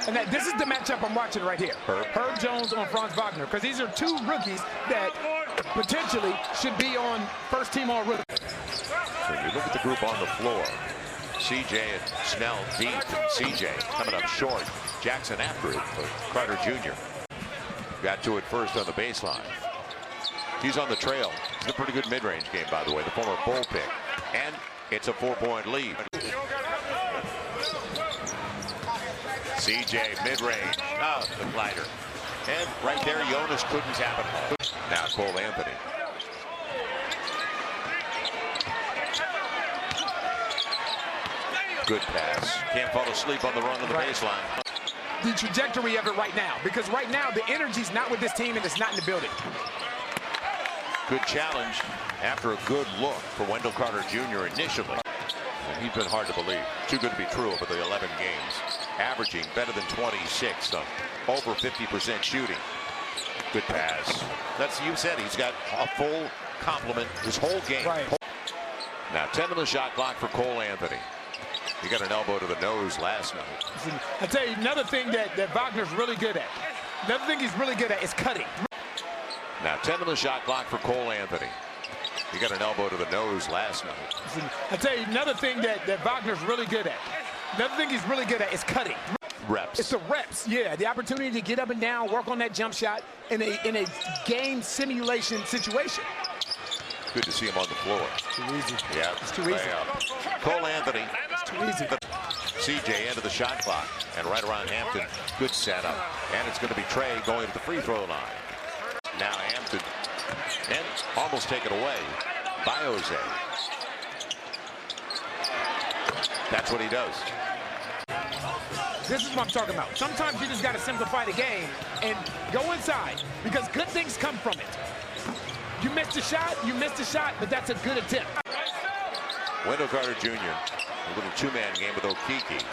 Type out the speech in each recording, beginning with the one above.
And this is the matchup I'm watching right here. Herb Jones on Franz Wagner, because these are two rookies that potentially should be on first team all rookie. So you look at the group on the floor. CJ and Snell deep, and CJ coming up short. Jackson after it, but Carter Jr. got to it first on the baseline. He's on the trail. It's a pretty good mid-range game, by the way, the former Bull pick. And it's a 4-point lead. CJ mid-range. Oh, the glider. And right there, Jonas couldn't tap it. Now Cole Anthony. Good pass. Can't fall asleep on the run of the baseline. The trajectory of it right now, because right now the energy's not with this team and it's not in the building. Good challenge after a good look for Wendell Carter Jr. initially. And he's been hard to believe. Too good to be true over the 11 games. Averaging better than 26 on over 50% shooting. Good pass. That's, you said, he's got a full complement his whole game. Right. Now 10 on the shot clock for Cole Anthony. He got an elbow to the nose last night. I tell you, another thing that Wagner's really good at. Another thing he's really good at is cutting. Now 10 on the shot clock for Cole Anthony. He got an elbow to the nose last night. I tell you, another thing that Wagner's really good at. Another thing he's really good at is cutting. Reps. It's the reps, yeah. The opportunity to get up and down, work on that jump shot in a game simulation situation. Good to see him on the floor. It's too easy. Yeah, it's too easy. Cole Anthony. It's too easy. CJ into the shot clock, and right around Hampton, good setup. And it's going to be Trey going to the free throw line. Now Hampton, and almost taken away by Jose. That's what he does. This is what I'm talking about. Sometimes you just got to simplify the game and go inside, because good things come from it. You missed a shot, but that's a good attempt. Wendell Carter Jr., a little two-man game with Okeke.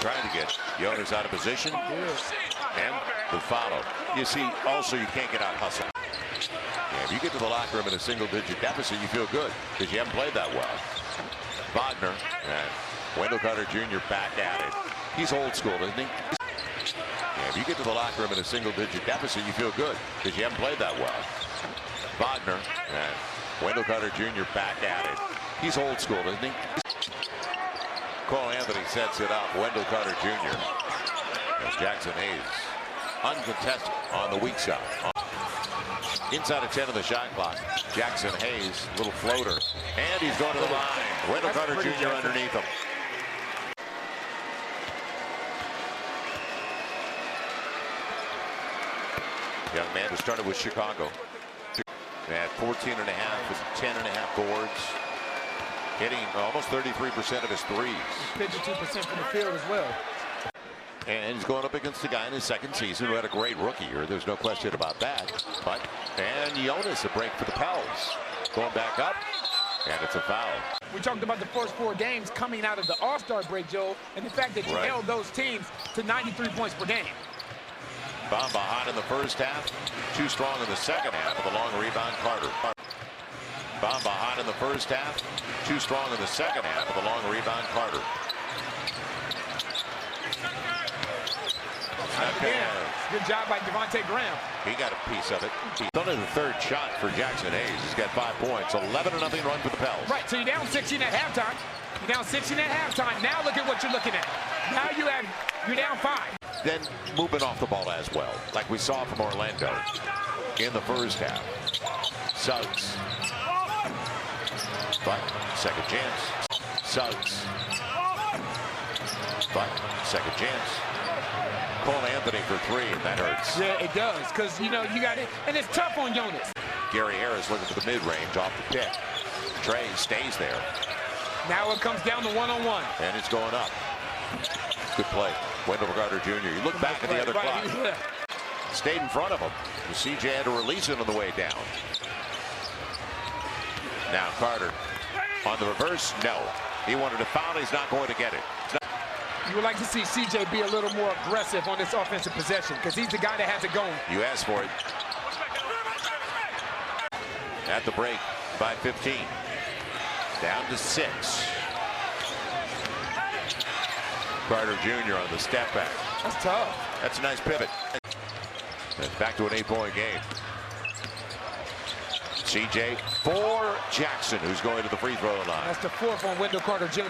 Trying to get Jonas out of position. And the follow. You see, also, you can't get out hustle. If you get to the locker room in a single-digit deficit, you feel good because you haven't played that well. Wagner and Wendell Carter Jr. back at it. He's old school, isn't he? If you get to the locker room in a single-digit deficit, you feel good because you haven't played that well. Wagner and Wendell Carter Jr. back at it. He's old school, isn't he? Cole Anthony sets it up. Wendell Carter Jr. As Jackson Hayes uncontested on the weak side. Inside of 10 of the shot clock. Jackson Hayes, little floater. And he's going to the line. Wendell Carter Jr. underneath him. Young man who started with Chicago. At 14 and a half with 10 and a half boards. Hitting almost 33% of his threes. 52% from the field as well. And he's going up against a guy in his second season who had a great rookie year. There's no question about that. And Jonas, a break for the Pels. Going back up, and it's a foul. We talked about the first 4 games coming out of the All-Star break, Joe, and the fact that you held those teams to 93 points per game. Bamba hot in the first half, too strong in the second half with a long rebound. Carter. Bamba hot in the first half, too strong in the second half with a long rebound. Carter. Good job by Devontae Graham. He got a piece of it. He's only the third shot for Jackson Hayes. He's got 5 points. 11-0 run for the Pels. Right, so you're down 16 at halftime. You're down 16 at halftime. Now look at what you're looking at. Now you're down 5. Then moving off the ball as well, like we saw from Orlando in the first half. Suggs. But second chance. Suggs. But second chance. Cole Anthony for 3, and that hurts. Yeah, it does, because, you got it, and it's tough on Jonas. Gary Harris looking for the mid-range off the pick. Trey stays there. Now it comes down to one-on-one. And it's going up. Good play. Wendell Carter Jr. You look back at the other clock. Stayed in front of him. CJ had to release it on the way down. Now Carter on the reverse. No. He wanted to foul. He's not going to get it. You would like to see CJ be a little more aggressive on this offensive possession, because he's the guy that has it going. You asked for it. At the break by 15. Down to 6. Carter Jr. on the step back. That's tough. That's a nice pivot. It's back to an 8-point game. CJ for Jackson, who's going to the free throw line. That's the fourth on Wendell Carter Jr.